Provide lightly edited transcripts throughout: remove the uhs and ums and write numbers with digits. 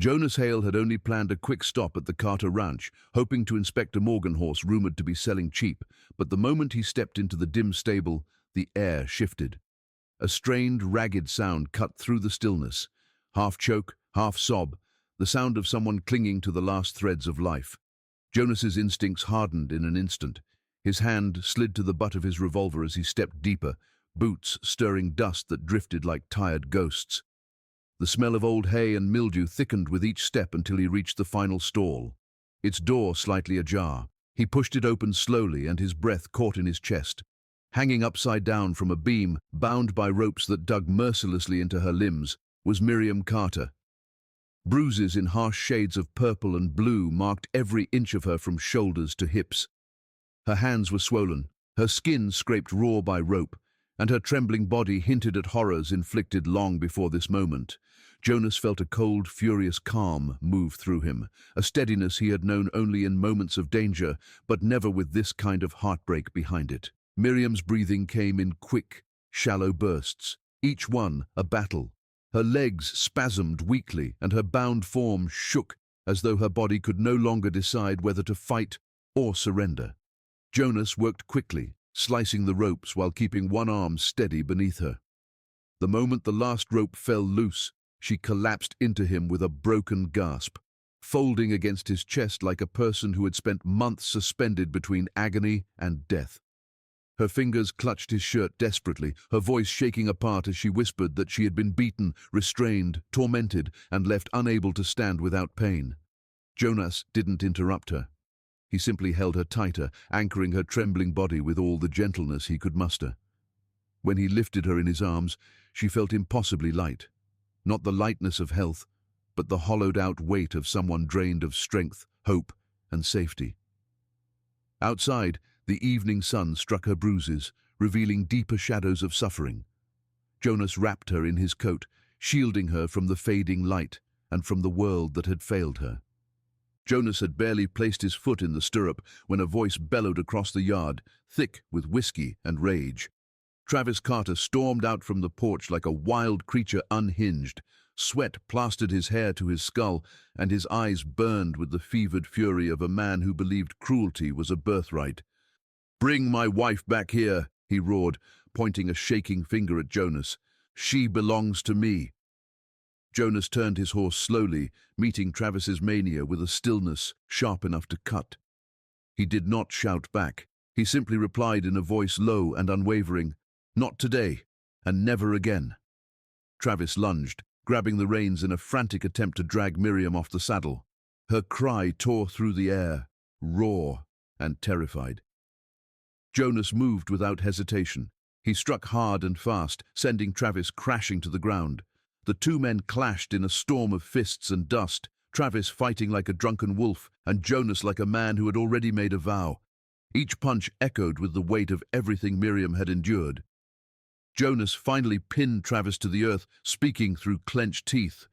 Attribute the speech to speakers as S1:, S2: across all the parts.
S1: Jonas Hail had only planned a quick stop at the Carter Ranch, hoping to inspect a Morgan horse rumored to be selling cheap, but the moment he stepped into the dim stable, the air shifted. A strained, ragged sound cut through the stillness. Half choke, half sob, the sound of someone clinging to the last threads of life. Jonas's instincts hardened in an instant. His hand slid to the butt of his revolver as he stepped deeper, boots stirring dust that drifted like tired ghosts. The smell of old hay and mildew thickened with each step until he reached the final stall. Its door slightly ajar. He pushed it open slowly and his breath caught in his chest. Hanging upside down from a beam, bound by ropes that dug mercilessly into her limbs, was Miriam Carter. Bruises in harsh shades of purple and blue marked every inch of her from shoulders to hips. Her hands were swollen, her skin scraped raw by rope, and her trembling body hinted at horrors inflicted long before this moment. Jonas felt a cold, furious calm move through him, a steadiness he had known only in moments of danger, but never with this kind of heartbreak behind it. Miriam's breathing came in quick, shallow bursts, each one a battle. Her legs spasmed weakly, and her bound form shook as though her body could no longer decide whether to fight or surrender. Jonas worked quickly, slicing the ropes while keeping one arm steady beneath her. The moment the last rope fell loose, she collapsed into him with a broken gasp, folding against his chest like a person who had spent months suspended between agony and death. Her fingers clutched his shirt desperately, her voice shaking apart as she whispered that she had been beaten, restrained, tormented, and left unable to stand without pain. Jonas didn't interrupt her. He simply held her tighter, anchoring her trembling body with all the gentleness he could muster. When he lifted her in his arms, she felt impossibly light. Not the lightness of health, but the hollowed-out weight of someone drained of strength, hope, and safety. Outside, the evening sun struck her bruises, revealing deeper shadows of suffering. Jonas wrapped her in his coat, shielding her from the fading light and from the world that had failed her. Jonas had barely placed his foot in the stirrup when a voice bellowed across the yard, thick with whiskey and rage. Travis Carter stormed out from the porch like a wild creature unhinged. Sweat plastered his hair to his skull, and his eyes burned with the fevered fury of a man who believed cruelty was a birthright. "Bring my wife back here," he roared, pointing a shaking finger at Jonas. "She belongs to me." Jonas turned his horse slowly, meeting Travis's mania with a stillness sharp enough to cut. He did not shout back. He simply replied in a voice low and unwavering, "Not today, and never again." Travis lunged, grabbing the reins in a frantic attempt to drag Miriam off the saddle. Her cry tore through the air, raw and terrified. Jonas moved without hesitation. He struck hard and fast, sending Travis crashing to the ground. The two men clashed in a storm of fists and dust, Travis fighting like a drunken wolf, and Jonas like a man who had already made a vow. Each punch echoed with the weight of everything Miriam had endured. Jonas finally pinned Travis to the earth, speaking through clenched teeth.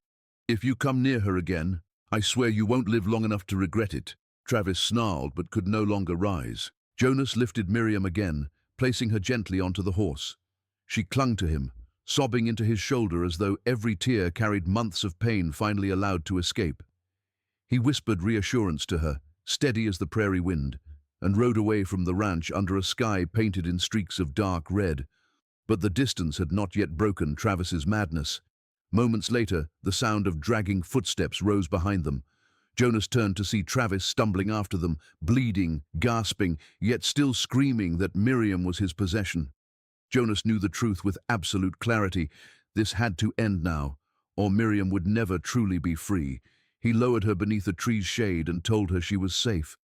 S1: "If you come near her again, I swear you won't live long enough to regret it." Travis snarled but could no longer rise. Jonas lifted Miriam again, placing her gently onto the horse. She clung to him, sobbing into his shoulder as though every tear carried months of pain finally allowed to escape. He whispered reassurance to her, steady as the prairie wind, and rode away from the ranch under a sky painted in streaks of dark red. But the distance had not yet broken Travis's madness. Moments later, the sound of dragging footsteps rose behind them. Jonas turned to see Travis stumbling after them, bleeding, gasping, yet still screaming that Miriam was his possession. Jonas knew the truth with absolute clarity. This had to end now, or Miriam would never truly be free. He lowered her beneath a tree's shade and told her she was safe.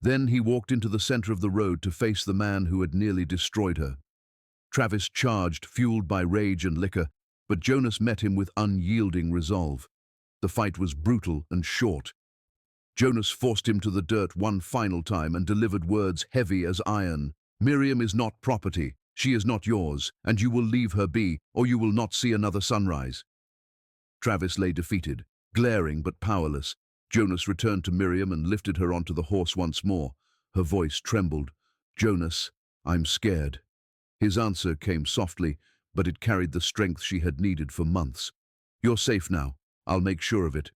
S1: Then he walked into the center of the road to face the man who had nearly destroyed her. Travis charged, fueled by rage and liquor, but Jonas met him with unyielding resolve. The fight was brutal and short. Jonas forced him to the dirt one final time and delivered words heavy as iron. "Miriam is not property. She is not yours, and you will leave her be, or you will not see another sunrise." Travis lay defeated, glaring but powerless. Jonas returned to Miriam and lifted her onto the horse once more. Her voice trembled. "Jonas, I'm scared." His answer came softly, but it carried the strength she had needed for months. "You're safe now. I'll make sure of it."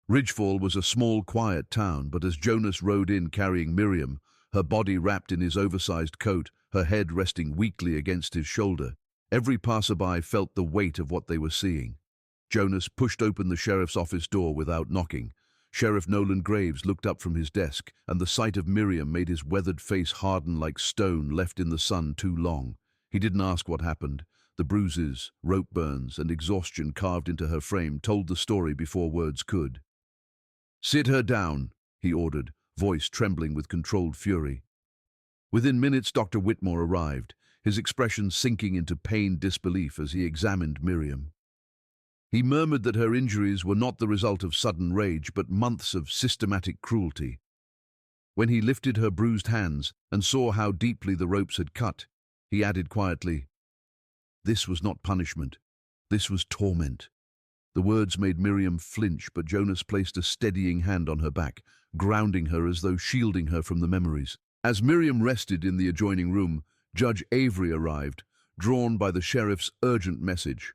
S1: Ridgefall was a small, quiet town, but as Jonas rode in carrying Miriam, her body wrapped in his oversized coat, her head resting weakly against his shoulder, every passerby felt the weight of what they were seeing. Jonas pushed open the sheriff's office door without knocking. Sheriff Nolan Graves looked up from his desk, and the sight of Miriam made his weathered face harden like stone left in the sun too long. He didn't ask what happened. The bruises, rope burns, and exhaustion carved into her frame told the story before words could. "Sit her down," he ordered, voice trembling with controlled fury. Within minutes, Dr. Whitmore arrived, his expression sinking into pained disbelief as he examined Miriam. He murmured that her injuries were not the result of sudden rage, but months of systematic cruelty. When he lifted her bruised hands and saw how deeply the ropes had cut, he added quietly, "This was not punishment. This was torment." The words made Miriam flinch, but Jonas placed a steadying hand on her back, grounding her as though shielding her from the memories. As Miriam rested in the adjoining room, Judge Avery arrived, drawn by the sheriff's urgent message.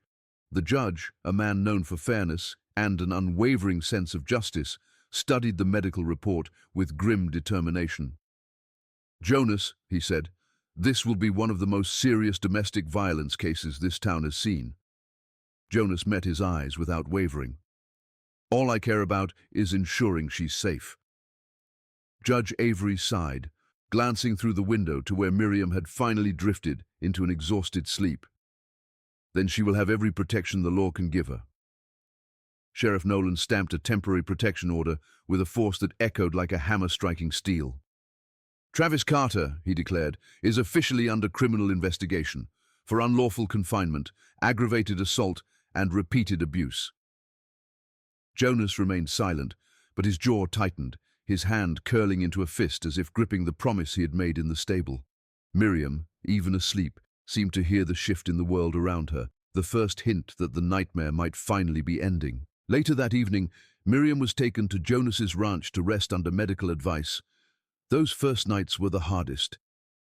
S1: The judge, a man known for fairness and an unwavering sense of justice, studied the medical report with grim determination. "Jonas," he said, "this will be one of the most serious domestic violence cases this town has seen." Jonas met his eyes without wavering. "All I care about is ensuring she's safe." Judge Avery sighed, glancing through the window to where Miriam had finally drifted into an exhausted sleep. "Then she will have every protection the law can give her." Sheriff Nolan stamped a temporary protection order with a force that echoed like a hammer striking steel. "Travis Carter," he declared, "is officially under criminal investigation for unlawful confinement, aggravated assault, and repeated abuse." Jonas remained silent, but his jaw tightened, his hand curling into a fist as if gripping the promise he had made in the stable. Miriam, even asleep, seemed to hear the shift in the world around her, the first hint that the nightmare might finally be ending. Later that evening, Miriam was taken to Jonas's ranch to rest under medical advice. Those first nights were the hardest.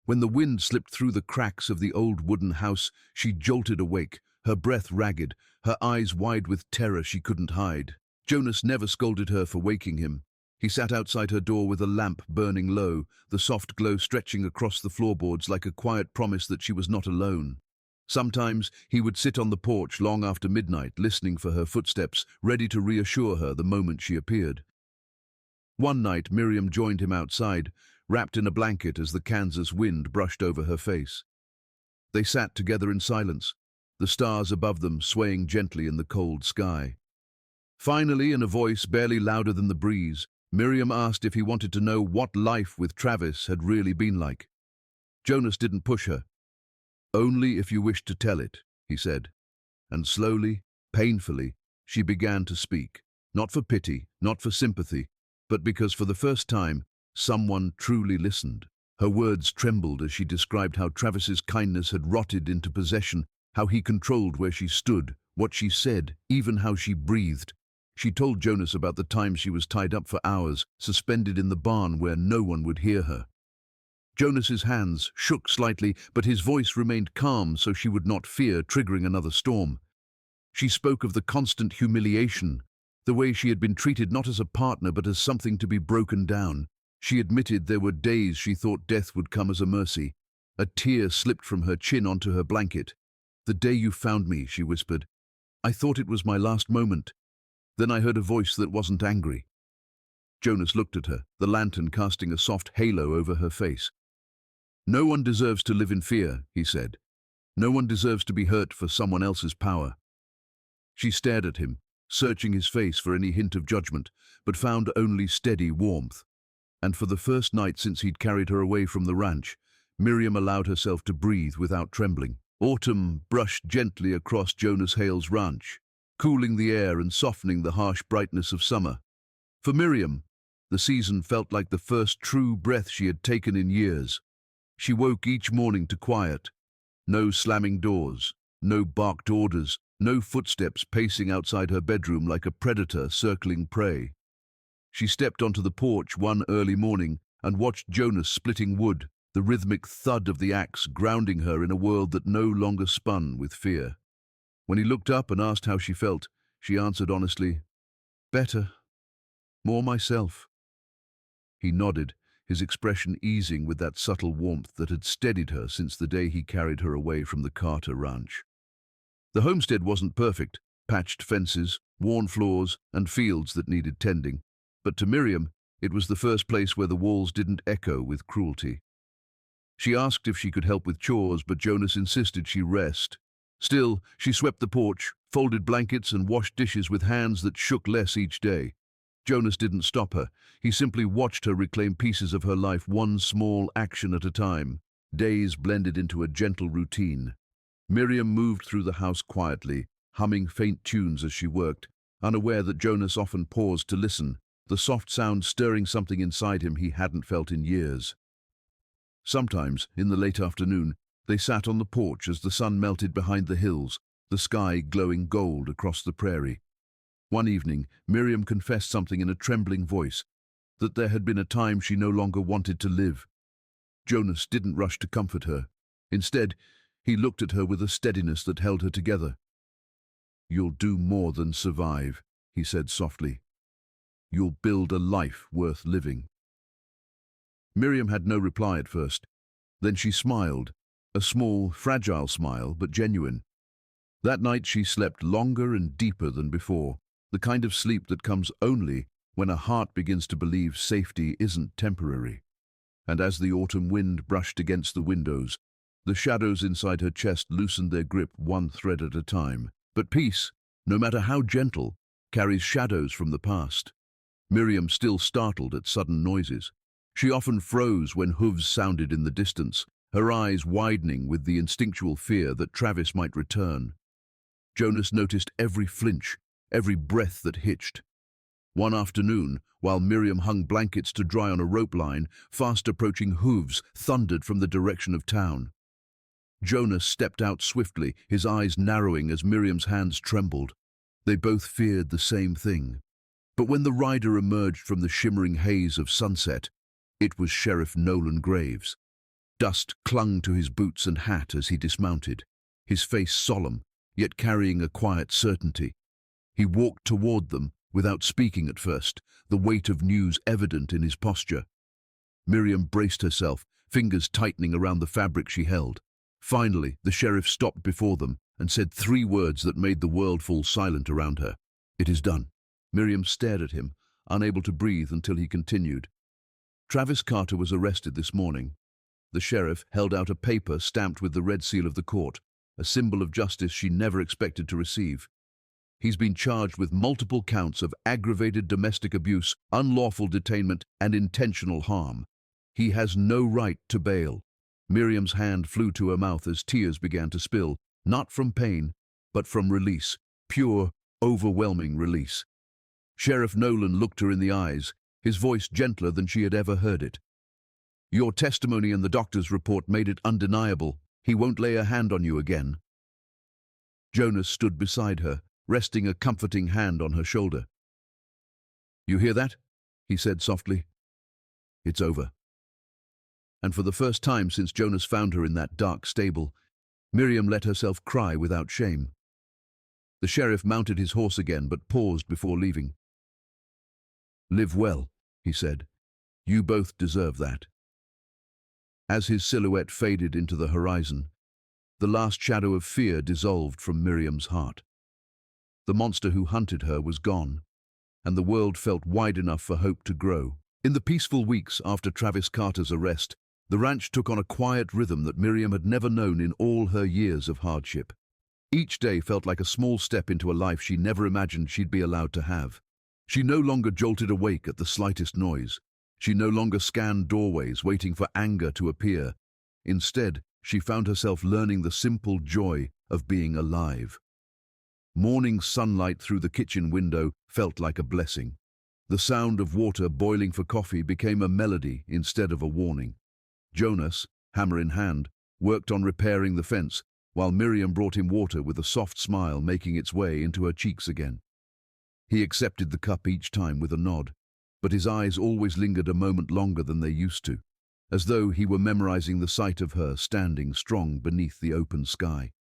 S1: When the wind slipped through the cracks of the old wooden house, she jolted awake, her breath ragged, her eyes wide with terror she couldn't hide. Jonas never scolded her for waking him. He sat outside her door with a lamp burning low, the soft glow stretching across the floorboards like a quiet promise that she was not alone. Sometimes he would sit on the porch long after midnight, listening for her footsteps, ready to reassure her the moment she appeared. One night, Miriam joined him outside, wrapped in a blanket as the Kansas wind brushed over her face. They sat together in silence, the stars above them swaying gently in the cold sky. Finally, in a voice barely louder than the breeze, Miriam asked if he wanted to know what life with Travis had really been like. Jonas didn't push her. "Only if you wish to tell it," he said. And slowly, painfully, she began to speak, not for pity, not for sympathy, but because for the first time, someone truly listened. Her words trembled as she described how Travis's kindness had rotted into possession, how he controlled where she stood, what she said, even how she breathed. She told Jonas about the time she was tied up for hours, suspended in the barn where no one would hear her. Jonas's hands shook slightly, but his voice remained calm so she would not fear triggering another storm. She spoke of the constant humiliation, the way she had been treated not as a partner but as something to be broken down. She admitted there were days she thought death would come as a mercy. A tear slipped from her chin onto her blanket. "The day you found me," she whispered. "I thought it was my last moment. Then I heard a voice that wasn't angry." Jonas looked at her, the lantern casting a soft halo over her face. "No one deserves to live in fear," he said. "No one deserves to be hurt for someone else's power." She stared at him, searching his face for any hint of judgment, but found only steady warmth. And for the first night since he'd carried her away from the ranch, Miriam allowed herself to breathe without trembling. Autumn brushed gently across Jonas Hail's ranch, cooling the air and softening the harsh brightness of summer. For Miriam, the season felt like the first true breath she had taken in years. She woke each morning to quiet. No slamming doors, no barked orders, no footsteps pacing outside her bedroom like a predator circling prey. She stepped onto the porch one early morning and watched Jonas splitting wood, the rhythmic thud of the axe grounding her in a world that no longer spun with fear. When he looked up and asked how she felt, she answered honestly, "Better." More myself." He nodded, his expression easing with that subtle warmth that had steadied her since the day he carried her away from the Carter ranch. The homestead wasn't perfect, patched fences, worn floors, and fields that needed tending, but to Miriam, it was the first place where the walls didn't echo with cruelty. She asked if she could help with chores, but Jonas insisted she rest. Still, she swept the porch, folded blankets, and washed dishes with hands that shook less each day. Jonas didn't stop her. He simply watched her reclaim pieces of her life, one small action at a time. Days blended into a gentle routine. Miriam moved through the house quietly, humming faint tunes as she worked, unaware that Jonas often paused to listen, the soft sound stirring something inside him he hadn't felt in years. Sometimes, in the late afternoon, they sat on the porch as the sun melted behind the hills, the sky glowing gold across the prairie. One evening, Miriam confessed something in a trembling voice, that there had been a time she no longer wanted to live. Jonas didn't rush to comfort her. Instead, he looked at her with a steadiness that held her together. "You'll do more than survive," he said softly. "You'll build a life worth living." Miriam had no reply at first. Then she smiled, a small, fragile smile, but genuine. That night she slept longer and deeper than before, the kind of sleep that comes only when a heart begins to believe safety isn't temporary. And as the autumn wind brushed against the windows, the shadows inside her chest loosened their grip one thread at a time. But peace, no matter how gentle, carries shadows from the past. Miriam still startled at sudden noises. She often froze when hooves sounded in the distance, her eyes widening with the instinctual fear that Travis might return. Jonas noticed every flinch, every breath that hitched. One afternoon, while Miriam hung blankets to dry on a rope line, fast-approaching hooves thundered from the direction of town. Jonas stepped out swiftly, his eyes narrowing as Miriam's hands trembled. They both feared the same thing. But when the rider emerged from the shimmering haze of sunset, it was Sheriff Nolan Graves. Dust clung to his boots and hat as he dismounted, his face solemn, yet carrying a quiet certainty. He walked toward them, without speaking at first, the weight of news evident in his posture. Miriam braced herself, fingers tightening around the fabric she held. Finally, the sheriff stopped before them and said 3 words that made the world fall silent around her. "It is done." Miriam stared at him, unable to breathe until he continued. "Travis Carter was arrested this morning." The sheriff held out a paper stamped with the red seal of the court, a symbol of justice she never expected to receive. "He's been charged with multiple counts of aggravated domestic abuse, unlawful detainment, and intentional harm. He has no right to bail." Miriam's hand flew to her mouth as tears began to spill, not from pain, but from release, pure, overwhelming release. Sheriff Nolan looked her in the eyes, his voice gentler than she had ever heard it. "Your testimony and the doctor's report made it undeniable. He won't lay a hand on you again." Jonas stood beside her, resting a comforting hand on her shoulder. "You hear that?" he said softly. "It's over." And for the first time since Jonas found her in that dark stable, Miriam let herself cry without shame. The sheriff mounted his horse again, but paused before leaving. "Live well," he said. "You both deserve that." As his silhouette faded into the horizon, the last shadow of fear dissolved from Miriam's heart. The monster who hunted her was gone, and the world felt wide enough for hope to grow. In the peaceful weeks after Travis Carter's arrest, the ranch took on a quiet rhythm that Miriam had never known in all her years of hardship. Each day felt like a small step into a life she never imagined she'd be allowed to have. She no longer jolted awake at the slightest noise. She no longer scanned doorways waiting for anger to appear. Instead, she found herself learning the simple joy of being alive. Morning sunlight through the kitchen window felt like a blessing. The sound of water boiling for coffee became a melody instead of a warning. Jonas, hammer in hand, worked on repairing the fence, while Miriam brought him water with a soft smile making its way into her cheeks again. He accepted the cup each time with a nod, but his eyes always lingered a moment longer than they used to, as though he were memorizing the sight of her standing strong beneath the open sky.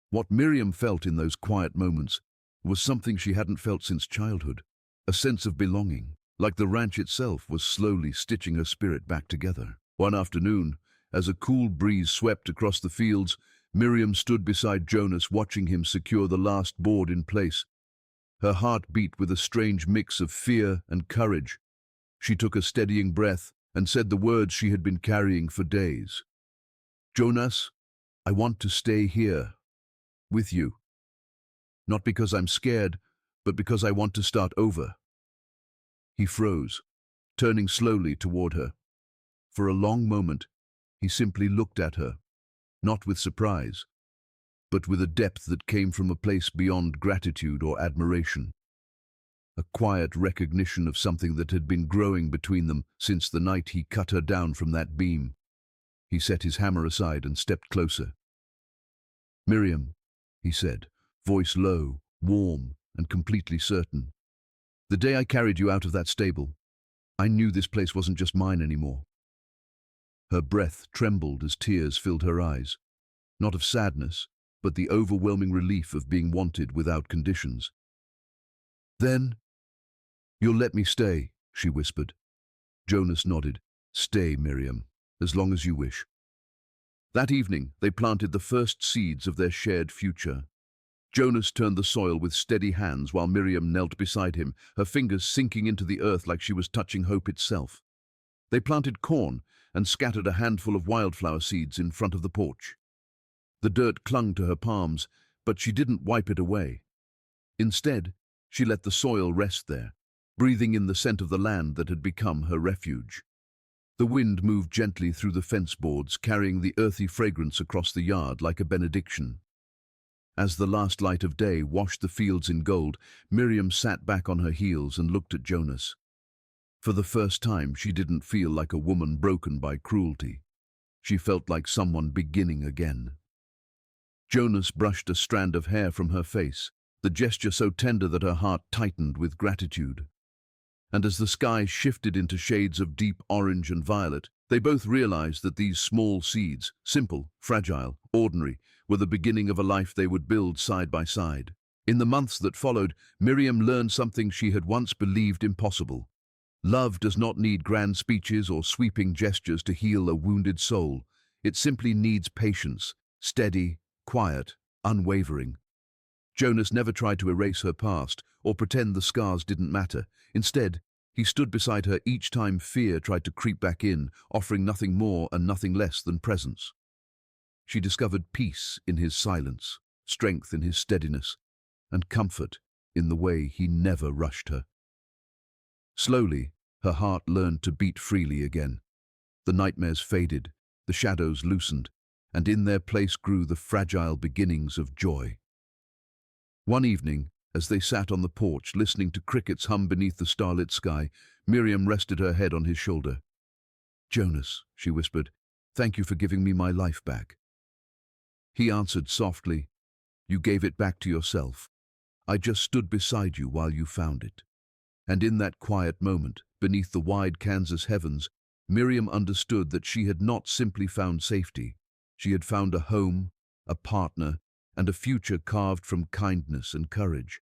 S1: What Miriam felt in those quiet moments was something she hadn't felt since childhood, a sense of belonging, like the ranch itself was slowly stitching her spirit back together. One afternoon, as a cool breeze swept across the fields, Miriam stood beside Jonas, watching him secure the last board in place. Her heart beat with a strange mix of fear and courage. She took a steadying breath and said the words she had been carrying for days. "Jonas, I want to stay here, with you. Not because I'm scared, but because I want to start over." He froze, turning slowly toward her. For a long moment, he simply looked at her, not with surprise, but with a depth that came from a place beyond gratitude or admiration. A quiet recognition of something that had been growing between them since the night he cut her down from that beam. He set his hammer aside and stepped closer. "Miriam," he said, voice low, warm, and completely certain. "The day I carried you out of that stable, I knew this place wasn't just mine anymore." Her breath trembled as tears filled her eyes, not of sadness, but the overwhelming relief of being wanted without conditions. "Then, you'll let me stay," she whispered. Jonas nodded. "Stay, Miriam, as long as you wish." That evening, they planted the first seeds of their shared future. Jonas turned the soil with steady hands while Miriam knelt beside him, her fingers sinking into the earth like she was touching hope itself. They planted corn and scattered a handful of wildflower seeds in front of the porch. The dirt clung to her palms, but she didn't wipe it away. Instead, she let the soil rest there, breathing in the scent of the land that had become her refuge. The wind moved gently through the fence boards, carrying the earthy fragrance across the yard like a benediction. As the last light of day washed the fields in gold, Miriam sat back on her heels and looked at Jonas. For the first time, she didn't feel like a woman broken by cruelty. She felt like someone beginning again. Jonas brushed a strand of hair from her face, the gesture so tender that her heart tightened with gratitude. And as the sky shifted into shades of deep orange and violet, they both realized that these small seeds, simple, fragile, ordinary, were the beginning of a life they would build side by side. In the months that followed, Miriam learned something she had once believed impossible. Love does not need grand speeches or sweeping gestures to heal a wounded soul. It simply needs patience, steady, quiet, unwavering. Jonas never tried to erase her past or pretend the scars didn't matter. Instead, he stood beside her each time fear tried to creep back in, offering nothing more and nothing less than presence. She discovered peace in his silence, strength in his steadiness, and comfort in the way he never rushed her. Slowly, her heart learned to beat freely again. The nightmares faded, the shadows loosened, and in their place grew the fragile beginnings of joy. One evening, as they sat on the porch listening to crickets hum beneath the starlit sky, Miriam rested her head on his shoulder. "Jonas," she whispered, "thank you for giving me my life back." He answered softly, "You gave it back to yourself. I just stood beside you while you found it." And in that quiet moment, beneath the wide Kansas heavens, Miriam understood that she had not simply found safety. She had found a home, a partner, and a future carved from kindness and courage.